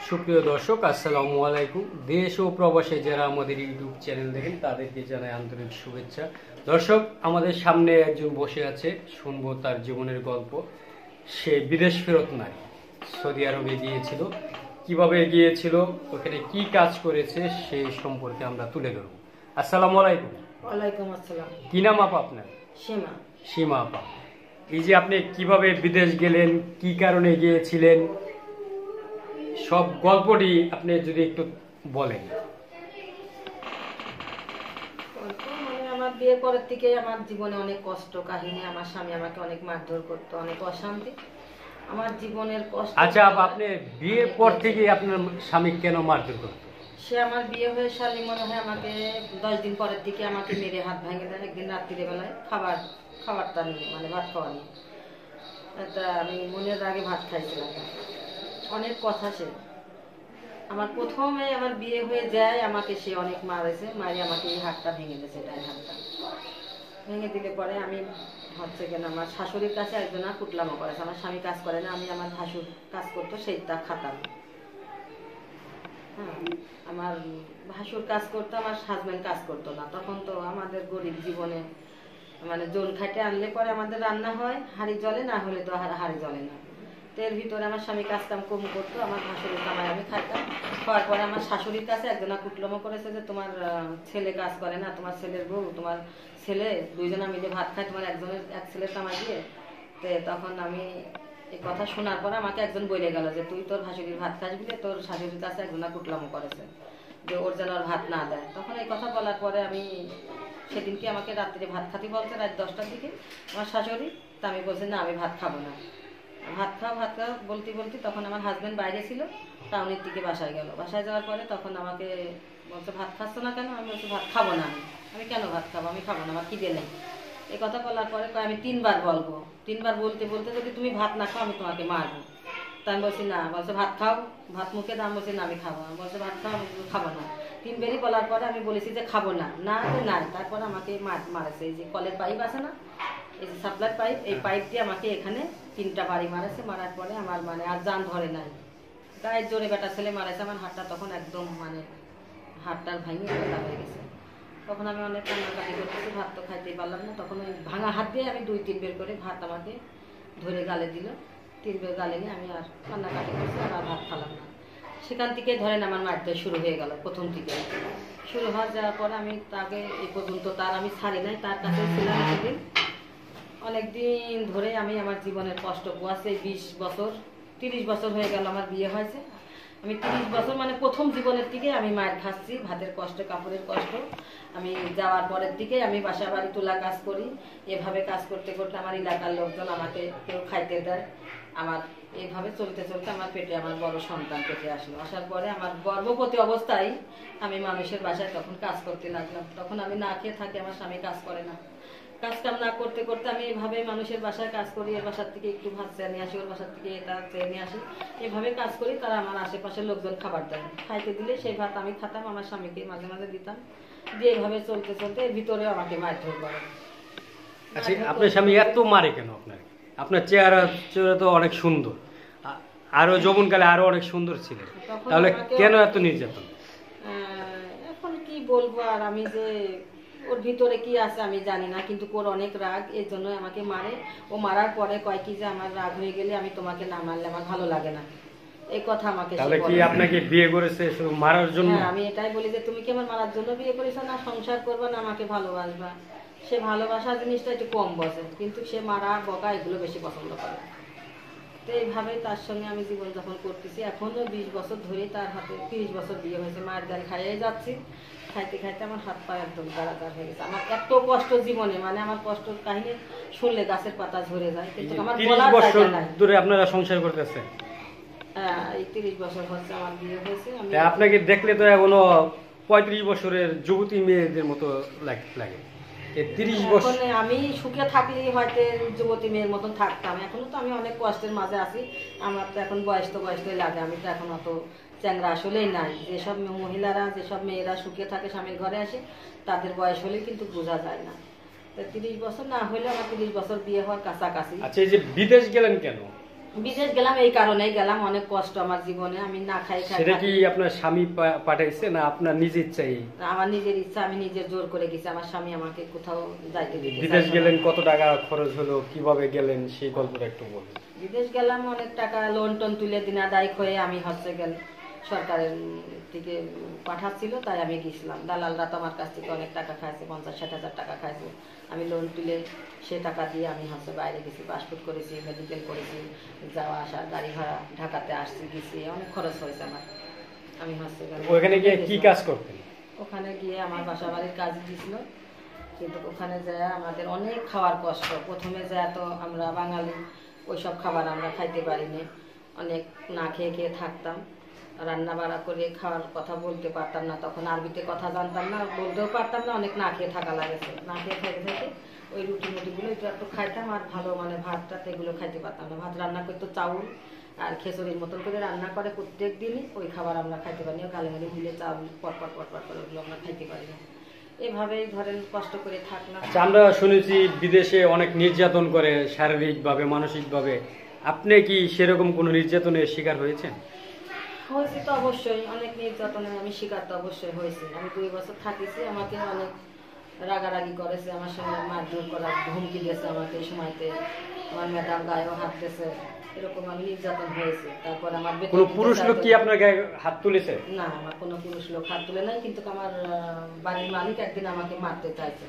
সুপ্রিয় দর্শক, আসসালামু আলাইকুম। দেশ ও প্রবাসে যারা আমাদের ইউটিউব চ্যানেল দেখেন তাদেরকে জানাই আন্তরিক শুভেচ্ছা। দর্শক, আমাদের সামনে একজন বসে আছে, শুনবো তার জীবনের গল্প। সে বিদেশ ফেরত নারী, সৌদি আরবে গিয়েছিল, কিভাবে গিয়েছিল, ওখানে কি কাজ করেছে সেই সম্পর্কে আমরা তুলে ধরবো। আসসালামু আলাইকুম। ওয়ালাইকুম আসসালাম। কি নাম আপা আপনার? সীমা। সীমা আপা, এই যে আপনি কিভাবে বিদেশ গেলেন, কি কারণে গিয়েছিলেন, সব গল্পটি আপনি যদি একটু বলেন। আমার বিয়ে পরের থেকে আমার জীবনে অনেক কষ্ট কাহিনী। আমার স্বামী আমাকে অনেক মারধর করতো, অনেক অশান্তি। আমার জীবনের কষ্ট। আচ্ছা, আপনি বিয়ের পর থেকে আপনার স্বামী কেন মারধর করতো? সে আমার বিয়ে হয়ে সালি মনে হয় আমাকে 10 দিন পরের থেকে আমাকে মেরে হাত ভেঙে দেয়। একদিন রাত্রির বেলায় খাবারটা নিয়ে, মানে ভাত খাওয়া নিয়ে। তা আমি মনের রাগে ভাত খাইছিলাম। অনেক কথা সে আমার প্রথমে আমার বিয়ে হয়ে যায়, আমাকে সে অনেক মারেছে, মারি আমাকে এই হাতটা ভেঙে দিয়েছে, ডান হাতটা ভেঙে দিলে পরে আমি হচ্ছে কেন আমার শাশুড়ির কাছে একজন কুটলামো করেছে। আমার স্বামী কাজ করে না, আমি আমার ভাসুর কাজ করতো সেইটা খাতাম। হ্যাঁ, আমার ভাসুর কাজ করতো, আমার হাজবেন্ড কাজ করতো না। তখন তো আমাদের গরিব জীবনে মানে জোন খাটে আনলে পরে আমাদের রান্না হয়, হাঁড়ি জ্বলে, না হলে তো হাঁড়ি জ্বলে না। এর ভিতরে আমার স্বামী কাজ কাম কম করতো, আমার ভাসুরের কামাই আমি খাইতাম। খাওয়ার পরে আমার শাশুড়ির কাছে একজনা কুটলমো করেছে যে তোমার ছেলে কাজ করে না, তোমার ছেলের বউ, তোমার ছেলে দুইজনা মিলে ভাত খায়, তোমার এক ছেলের কামাই দিয়ে। তো তখন আমি এই কথা শোনার পরে আমাকে একজন বলে গেল যে তুই তোর ভাসুরির ভাত খাস বলে তোর শাশুড়ির কাছে একজনা কুটলমো করেছে যে ওর যেন ভাত না দেয়। তখন এই কথা বলার পরে আমি সেদিনকে আমাকে রাত্রে ভাত খাতে বলছে, রাত 10টার দিকে আমার শাশুড়ি। তা আমি বলছি না, আমি ভাত খাবো না। ভাত খাও বলতে বলতে তখন আমার হাজবেন্ড বাইরে ছিল, টাউনের দিকে বাসায় গেল। বাসায় যাওয়ার পরে তখন আমাকে বলছে ভাত খাচ্ছ না কেন? আমি বলছি ভাত খাবো না। আমি কেন ভাত খাবো? আমি খাবো না, আমার খিদে নেই। এই কথা বলার পরে আমি 3বার বলবো। 3বার বলতে বলতে যদি তুমি ভাত না খাও আমি তোমাকে মারবো। তা আমি বলছি না। বলছে ভাত খাও, ভাত মুখে দাম। বলছি না, আমি খাবো না। বলছে ভাত খাও, আমি খাবো না। 3বারই বলার পরে আমি বলেছি যে খাবো না, না তো নাই। তারপরে আমাকে মারেছে। এই যে কলের পাইপ আছে না, এই যে সাপ্লাই পাইপ, এই পাইপ দিয়ে আমাকে এখানে 3টা বাড়ি মারেছে। মারার পরে আমার মানে আর জান ধরে নাই, গায়ের জোরে বেটা ছেলে মারেছে। আমার হাতটা তখন একদম মানে হাতটার ভাঙিয়ে ব্যথা হয়ে গেছে। তখন আমি অনেক কান্নাকাটি করতেছি, ভাত তো খাইতেই পারলাম না। তখন ওই ভাঙা হাত দিয়ে আমি 2-3 বের করে ভাত আমাকে ধরে গালে দিল। 3 বের গালে নিয়ে আমি আর কান্নাকাটি করছি, আর ভাত খালাম না। সেখান থেকে ধরেন আমার মারধর শুরু হয়ে গেল। প্রথম থেকে শুরু হয়ে যাওয়ার পরে আমি তাকে এই পর্যন্ত তার আমি ছাড়ি নাই, তার কাছে ছিলাম সেদিন অনেকদিন ধরে। আমি আমার জীবনের কষ্ট পোয়াছে 20 বছর 30 বছর হয়ে গেল আমার বিয়ে হয়েছে। আমি 30 বছর মানে প্রথম জীবনের দিকে আমি মায়ের খাচ্ছি, ভাতের কষ্ট, কাপড়ের কষ্ট। আমি যাওয়ার পরের দিকে আমি বাসা বাড়ি তোলা কাজ করি। এভাবে কাজ করতে করতে আমার এলাকার লোকজন আমাকে কেউ খাইতে দেয়। আমার এইভাবে চলতে চলতে আমার পেটে আমার বড় সন্তান পেটে আসলো। আসার পরে আমার গর্ভবতী অবস্থায় আমি মানুষের বাসায় তখন কাজ করতে লাগলাম। তখন আমি না খেয়ে থাকি, আমার স্বামী কাজ করে না। কাজ কাম না করতে করতে আমি এইভাবে মানুষের বাসায় কাজ করি। এর বাসার থেকে একটু ভাত চেয়ে নিয়ে আসি, ওর বাসার থেকে এটা চেয়ে নিয়ে আসি। এইভাবে কাজ করি, তারা আমার আশেপাশের লোকজন খাবার দেয়। খাইতে দিলে সেই ভাত আমি খাতাম, আমার স্বামীকে মাঝে মাঝে দিতাম। দিয়ে এইভাবে চলতে চলতে এর ভিতরেও আমাকে মারধর করে। আচ্ছা, আপনার স্বামী এত মারে কেন আপনার? আপনার চেহারা তো অনেক সুন্দর, আরো যৌবনকালে আরো অনেক সুন্দর ছিলেন, তাহলে কেন এত নির্যাতন? এখন কি বলবো আর, আমি যে ওর ভিতরে কি আছে আমি জানি না, কিন্তু ওর অনেক রাগ, এর জন্য আমাকে মারে। ও মারার পরে কয় কি যে আমার রাগ হয়ে গেলে আমি তোমাকে না মারলে আমার ভালো লাগে না, এই কথা আমাকে। তাহলে কি আপনাকে বিয়ে করেছে শুধু মারার জন্য? হ্যাঁ, আমি এটাই বলি যে তুমি কি আমার মারার জন্য বিয়ে করেছো, না সংসার করবা, না আমাকে ভালোবাসবা? সে ভালোবাসা জিনিসটা একটু কম বসে, কিন্তু সে মারা বকা এগুলো বেশি পছন্দ করে। তো এইভাবে তার সঙ্গে আমি জীবনযাপন করতেছি এখনো 20 বছর ধরেই। তার হাতে 30 বছর বিয়ে হয়েছে, মায়ের গান খাইয়ে যাচ্ছি। খাইতে খাইতে আমার হাত পা একদম দাঁড়াদার হয়ে গেছে। আমার এত কষ্ট জীবনে, মানে আমার কষ্টের কাহিনী শুনলে গাছের পাতা ঝরে যায়, কিন্তু আমার 30 বছর ধরে আপনারা সংসার করতেছেন? হ্যাঁ, এই 30 বছর হচ্ছে আমার বিয়ে হয়েছে। আমি আপনাকে দেখলে তো এখনো 35 বছরের যুবতী মেয়েদের মতো লাগে। 30 বছর আমি সুখে থাকলেই হয়তো যুবতী মেয়ের মতন থাকতাম। এখনো তো আমি অনেক কষ্টের মাঝে আছি। আমার তো এখন বয়স তো লাগে, আমি তো এখন অত চ্যাংরা আসলেই নাই। যেসব মহিলারা, যেসব মেয়েরা সুখে থাকে স্বামীর ঘরে আসে, তাদের বয়স হলেই কিন্তু বোঝা যায় না। 30 বছর না হলে আমার 30 বছর বিয়ে হওয়ার কাছাকাছি। আচ্ছা, এই যে বিদেশ গেলেন কেন? বিদেশ গেলাম এই কারণেই গেলাম, অনেক কষ্ট আমার জীবনে, আমি না খাই খাই সেটা কি আপনার স্বামী পাঠাইছে না আপনার নিজের ইচ্ছাই? আমার নিজের ইচ্ছা, আমি নিজের জোর করে গেছি, আমার স্বামী আমাকে কোথাও যাইতে দিতে বিদেশ চাইছে না। গেলেন, কত টাকা খরচ হলো, কিভাবে গেলেন সেই গল্পটা একটু বলুন। বিদেশ গেলাম, অনেক টাকা লোন টোন তুলে দিন আদায় হয়ে আমি হচ্ছে গেল সরকারের থেকে পাঠাচ্ছিল, তাই আমি গেছিলাম। দালালরা তো আমার কাছ থেকে অনেক টাকা খাইছে, 50-60 হাজার টাকা খাইছে। আমি লোন তুলে সে টাকা দিয়ে আমি হচ্ছে বাইরে গেছি, পাসপোর্ট করেছি, মেডিকেল করেছি, যাওয়া আসা, গাড়ি ভাড়া, ঢাকাতে আসছি গেছি, অনেক খরচ হয়েছে আমার। আমি হচ্ছে গেল ওখানে গিয়ে কি কাজ করতেন? ওখানে গিয়ে আমার বাসা বাড়ির কাজ দিয়েছিল, কিন্তু ওখানে যায় আমাদের অনেক খাওয়ার কষ্ট। প্রথমে যায় তো আমরা বাঙালি, ওইসব খাবার আমরা খাইতে পারিনি, অনেক না খেয়ে খেয়ে থাকতাম, রান্না বাড়া করে খাওয়ার কথা বলতে পারতাম না, তখন আরবিতে কথা জানতাম না, বলতেও পারতাম না, অনেক না খেয়ে থাকা লাগেছে। না খেয়ে থেকে থেকে ওই রুটি মুটিগুলো একটু একটু খাইতাম, আর ভালো মানে ভাতটা এগুলো খাইতে পারতাম না। ভাত রান্না করতো চাউল আর খিচুড়ির মতন করে রান্না করে প্রত্যেক দিনই, ওই খাবার আমরা খাইতে পারি না। গালেমারি মিলে চাউল পটপট পটপট করে ওগুলো আমরা খাইতে পারি না। এভাবেই ধরেন কষ্ট করে থাকলাম। আচ্ছা, আমরা শুনেছি বিদেশে অনেক নির্যাতন করে শারীরিকভাবে, মানসিকভাবে। আপনি কি সেরকম কোনো নির্যাতনের শিকার হয়েছেন? হয়েছি তো অবশ্যই, অনেক নির্যাতনের আমি শিকার তো অবশ্যই হয়েছি। আমি 2 বছর থাকিছি, আমাকে অনেক রাগারাগি করেছে, আমার সঙ্গে মারধর করার হুমকি দিয়েছে আমাকে। এই সময়তে আমার ম্যাডাম গায়েও হাত দিয়েছে, এরকম আমি নির্যাতন হয়েছে। তারপর আমার কোনো পুরুষ লোক কি আপনার গায়ে হাত তুলেছে? না, আমার কোনো পুরুষ লোক হাত তুলে নাই, কিন্তু আমার বাড়ির মালিক একদিন আমাকে মারতে চাইছে।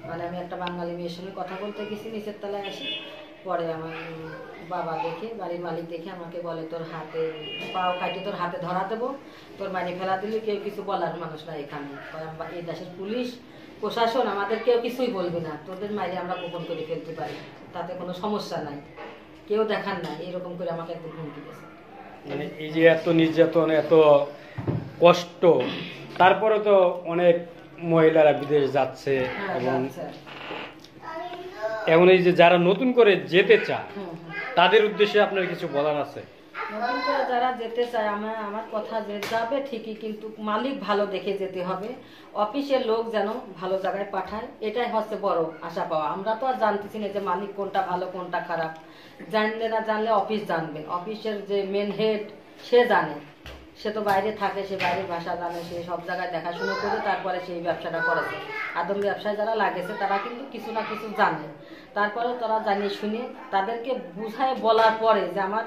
মানে আমি একটা বাঙালি মেয়ের সঙ্গে কথা বলতে গেছি, নিচের তলায় আসি, পরে আমার বাবা দেখে, বাড়ির মালিক দেখে আমাকে বলে, তোর হাতে পাও কাটে তোর হাতে ধরা দেবো, তোর মারি ফেলা দিলে কেউ কিছু বলার মানুষ না এখানে। এই দেশের পুলিশ প্রশাসন আমাদের কেউ কিছুই বলবে না, তোদের মাইরে আমরা গোপন করে ফেলতে পারি, তাতে কোনো সমস্যা নাই, কেউ দেখার নাই, এরকম করে আমাকে একদম হুমকি দিয়েছে। মানে এই যে এত নির্যাতন, এত কষ্ট, তারপরে তো অনেক মহিলারা বিদেশ যাচ্ছে, হ্যাঁ, এবং আচ্ছা। এখন এই যে যারা নতুন করে যেতে চায় হুম। তাদের উদ্দেশ্যে আপনার কিছু বলার আছে? নতুন করে যারা যেতে চায়, আমার কথা যে যাবে ঠিকই, কিন্তু মালিক ভালো দেখে যেতে হবে, অফিসের লোক যেন ভালো জায়গায় পাঠায়, এটাই হচ্ছে বড় আশা পাওয়া। আমরা তো আর জানতেছি না যে মালিক কোনটা ভালো কোনটা খারাপ, জানলে না জানলে অফিস জানবেন, অফিসের যে মেন হেড সে জানে, সে তো বাইরে থাকে, সে বাইরের ভাষা জানে, সে সব জায়গায় দেখাশুনো করে তারপরে সেই ব্যবসাটা করেছে। আদম ব্যবসায় যারা লাগেছে তারা কিন্তু কিছু না কিছু জানে, তারপরেও তারা জানিয়ে শুনে তাদেরকে বুঝায় বলার পরে যে আমার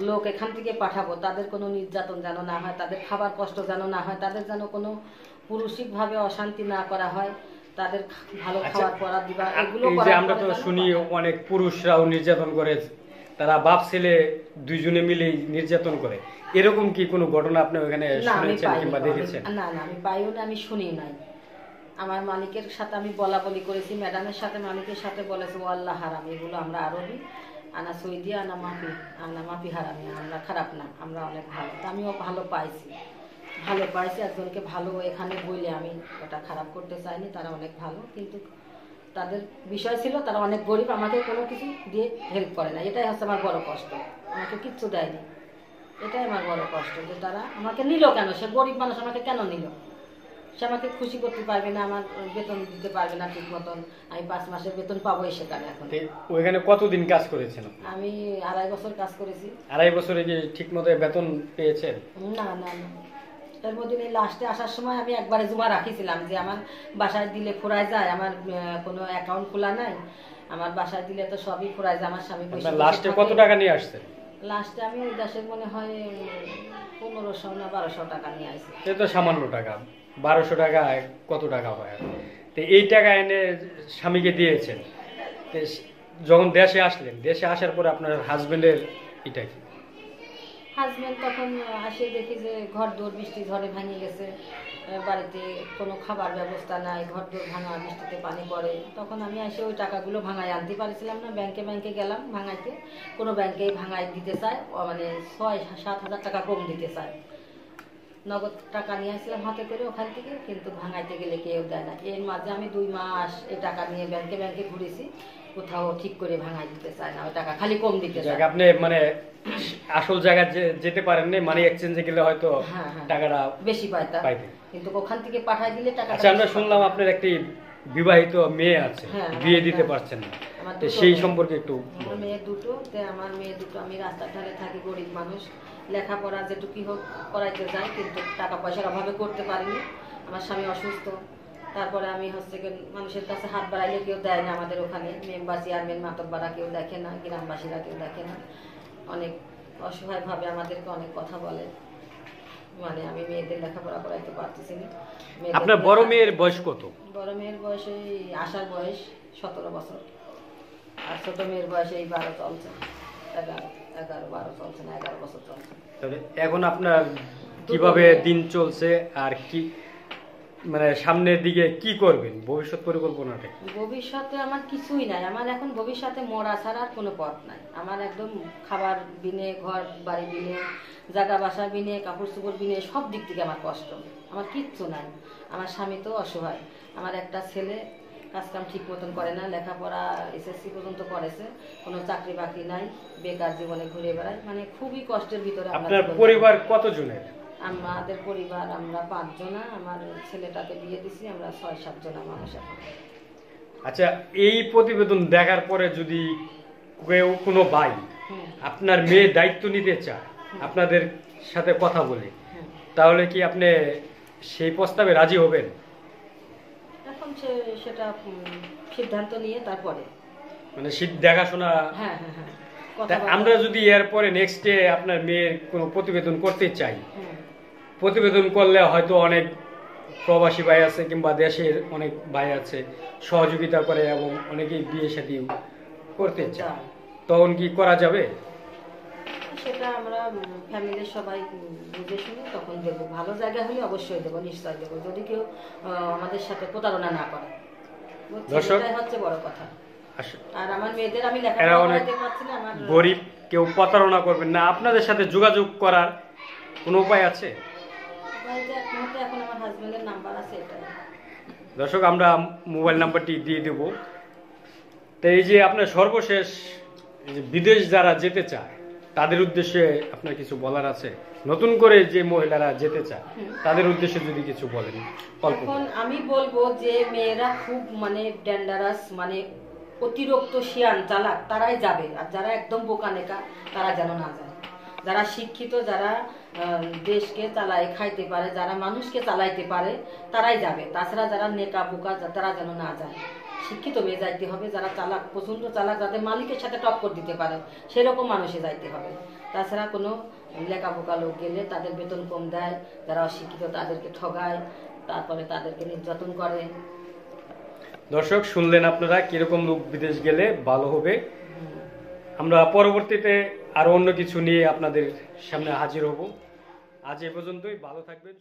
লোক এখান থেকে পাঠাবো, তাদের কোনো নির্যাতন যেন না হয়, তাদের খাবার কষ্ট যেন না হয়, তাদের যেন কোনো পুরুষিকভাবে অশান্তি না করা হয়, তাদের ভালো খাবার পরা দিবা, এগুলো এই যে আমরা তো শুনি অনেক পুরুষরাও নির্যাতন করে, তারা বাপ ছেলে দুইজনে মিলে নির্যাতন করে, এরকম কি কোনো ঘটনা আপনি ওখানে শুনেছেন কিংবা দেখেছেন? না না, আমি পাইও না, আমি শুনি নাই। আমার মালিকের সাথে আমি বলা বলি করেছি, ম্যাডামের সাথে, মালিকের সাথে বলেছে, ও আল্লাহ হারাম, এগুলো আমরা আরবি, আনা সৌদি, আনা মাফি হারামি, আমরা খারাপ না, আমরা অনেক ভালো। তো আমিও ভালো পাইছি, একজনকে ভালো এখানে বলে, আমি ওটা খারাপ করতে চাইনি, তারা অনেক ভালো, কিন্তু তাদের বিষয় ছিল তারা অনেক গরিব, আমাকে কোনো কিছু দিয়ে হেল্প করে না, এটাই হচ্ছে আমার বড় কষ্ট, আমাকে কিচ্ছু দেয়নি, এটাই আমার বড় কষ্ট, যে তারা আমাকে নিল কেন, সে গরিব মানুষ আমাকে কেন নিল, সে আমাকে খুশি করতে পারবে না, আমার বেতন দিতে পারবে না ঠিক মতন, আমি 5 মাসের বেতন পাবোই সেখানে। এখন ওইখানে কতদিন কাজ করেছেন? আমি 2.5 বছর কাজ করেছি। 2.5 বছরে কি ঠিক মতো বেতন পেয়েছেন? না না না, এর মধ্যে লাস্টে আসার সময় আমি একবারে জমা রাখিছিলাম যে আমার বাসায় দিলে ফুরায় যায়, আমার কোনো অ্যাকাউন্ট খোলা নাই, আমার বাসায় দিলে তো সবই ফুরায় যায়, আমার স্বামী পয়সা লাস্টে কত টাকা নিয়ে আসছেন? লাস্টে আমি ওই দেশের মনে হয় 1500 না 1200 টাকা নিয়ে আসি। সে তো সামান্য টাকা, 1200 টাকা কত টাকা হয়? তো এই টাকা এনে স্বামীকে দিয়েছেন, তো যখন দেশে আসলেন, দেশে আসার পরে আপনার হাজবেন্ডের এটা কি? হাজবেন্ড তখন আসে দেখি যে ঘর দৌড় বৃষ্টি ঝড়ে ভেঙে গেছে, বাড়িতে কোনো খাবার ব্যবস্থা নাই, ঘর দৌড় ভাঙা, বৃষ্টিতে পানি পড়ে, তখন আমি এসে ওই টাকাগুলো ভাঙায় আনতে পারছিলাম না, ব্যাংকে গেলাম ভাঙাইতে, কোনো ব্যাংকেই ভাঙাই দিতে চায়, মানে 6-7 হাজার টাকা কম দিতে চায়, নগদ টাকা নিয়ে আসলাম হাতে করে ওখান থেকে, কিন্তু ভাঙাইতে গেলে কেউ দেয় না। এর মাঝে আমি 2 মাস এই টাকা নিয়ে ব্যাংকে ঘুরেছি, কোথাও ঠিক করে ভাঙাই দিতে চায় না, ওই টাকা খালি কম দিতে চায়। আপনি মানে আসল জায়গায় যেতে পারেন না, মানি এক্সচেঞ্জে গেলে হয়তো টাকাটা বেশি পাইতেন, কিন্তু ওখান থেকে পাঠাই দিলে টাকা। আচ্ছা, আমরা শুনলাম আপনার একটি বিবাহিত মেয়ে আছে, হ্যাঁ, বিয়ে আমার দিতে পারছেন না, আমার তো দুটো সেই মেয়ে। সম্পর্কে একটু আমার মেয়ে দুটো, আমার মেয়ে দুটো, আমি রাস্তার ধারে থাকি, গরিব মানুষ, লেখাপড়া যেটুকুই হোক করাইতে যাই, কিন্তু টাকা পয়সার অভাবে করতে পারিনি। আমার স্বামী অসুস্থ, তারপরে আমি হচ্ছে কি মানুষের কাছে হাত বাড়াইলে কেউ দেয় না, আমাদের ওখানে মেম্বার চেয়ারম্যান মাতব্বারা কেউ দেখে না, গ্রামবাসীরা কেউ দেখে না, অনেক অসহায়ভাবে আমাদেরকে অনেক কথা বলে, মানে আমি মেয়েদের লেখাপড়া করাইতে পারতেছি না। মেয়েদের আপনার বড় মেয়ের বয়স কত? বড় মেয়ের বয়স এই আসার বয়স 17 বছর, আর ছোট মেয়ের বয়স এই 12 চলছে, 11-12 চলছে না, 11 বছর চলছে। তবে এখন আপনার কিভাবে দিন চলছে আর কি, মানে সামনের দিকে কি করবেন, ভবিষ্যৎ পরিকল্পনাটা কি? ভবিষ্যতে আমার কিছুই নাই, আমার এখন ভবিষ্যতে মরা ছাড়া আর কোনো পথ নাই। আমার একদম খাবার বিনে, ঘর বাড়ি বিনে, জায়গা বাসা বিনে, কাপড় চোপড় বিনে, সব দিক থেকে আমার কষ্ট, আমার কিচ্ছু নাই। আমার স্বামী তো অসহায়, আমার একটা ছেলে কাজকাম ঠিক মতন করে না, লেখাপড়া এসএসসি পর্যন্ত করেছে, কোনো চাকরি বাকরি নাই, বেকার জীবনে ঘুরে বেড়ায়, মানে খুবই কষ্টের ভিতরে আমরা আপনার জীবন পরিবার কতজনের? আমাদের পরিবার আমরা 5 জনা, আমার ছেলেটাকে বিয়ে দিছি, আমরা 6-7 জনা মানুষ এখন। আচ্ছা, এই প্রতিবেদন দেখার পরে যদি কেউ কোনো ভাই হুম, আপনার মেয়ের দায়িত্ব নিতে চায় আপনাদের সাথে কথা বলে, হুম। তাহলে কি আপনি সেই প্রস্তাবে রাজি হবেন? এখন সেটা সিদ্ধান্ত নিয়ে তারপরে। মানে শীত দেখাশোনা। হ্যাঁ হ্যাঁ হ্যাঁ, তা কথাবার্তা। আমরা যদি এরপরে নেক্সট ডে আপনার মেয়ের কোনো প্রতিবেদন করতে চাই, হুম, প্রতিবেদন করলে হয়তো অনেক প্রবাসী ভাই আছে কিংবা দেশের অনেক ভাই আছে সহযোগিতা করে এবং অনেকেই বিয়ে শাদী করতে চায়, তখন কি করা যাবে? সেটা আমরা ফ্যামিলির সবাই বুঝে শুনে তখন দেবো, ভালো জায়গা হলে অবশ্যই দেবো, নিশ্চয় দেবো, যদি কেউ আমাদের সাথে প্রতারণা না করে। দর্শক, এটাই হচ্ছে বড় কথা। আস- আর আমার মেয়েদের আমি এরা লেখাপড়া অনেক করাইতে পারছি না, আমার গরিব, কেউ প্রতারণা করবেন না। আপনাদের সাথে যোগাযোগ করার কোনো উপায় আছে? বাড়িতে একমাত্র এখন আমার হাজবেন্ডের নাম্বার আছে, এটাই। দর্শক, আমরা মোবাইল নাম্বারটি দিয়ে দেব। তো এই যে আপনার সর্বশেষ এই যে বিদেশ যারা যেতে চায় তাদের উদ্দেশ্যে আপনার কিছু বলার আছে? নতুন করে যে মহিলারা যেতে চায় তাদের উদ্দেশ্যে যদি কিছু বলেন অল্প এখন করে। আমি বলবো যে মেয়েরা খুব মানে ডেঞ্জারাস, মানে অতিরিক্ত শিয়ান চালাক, তারাই যাবে, আর যারা একদম বোকা নেকা তারা যেন না যায়। যারা শিক্ষিত, যারা দেশকে চালাই খাইতে পারে, যারা মানুষকে চালাইতে পারে তারাই যাবে, তাছাড়া যারা নেকা বোকা তারা যেন না যায়। শিক্ষিত মেয়ে যাইতে হবে, যারা চালাক, প্রচন্ড চালাক, যাদের মালিকের সাথে টক্কর দিতে পারে সেরকম মানুষে যাইতে হবে। তাছাড়া কোনো লেখা বোকা লোক গেলে তাদের বেতন কম দেয়, যারা অশিক্ষিত তাদেরকে ঠগায়, তারপরে তাদেরকে নির্যাতন করে। দর্শক, শুনলেন আপনারা কিরকম লোক বিদেশ গেলে ভালো হবে। আমরা পরবর্তীতে আরো অন্য কিছু নিয়ে আপনাদের সামনে হাজির হব। আজ এ পর্যন্তই, ভালো থাকবেন।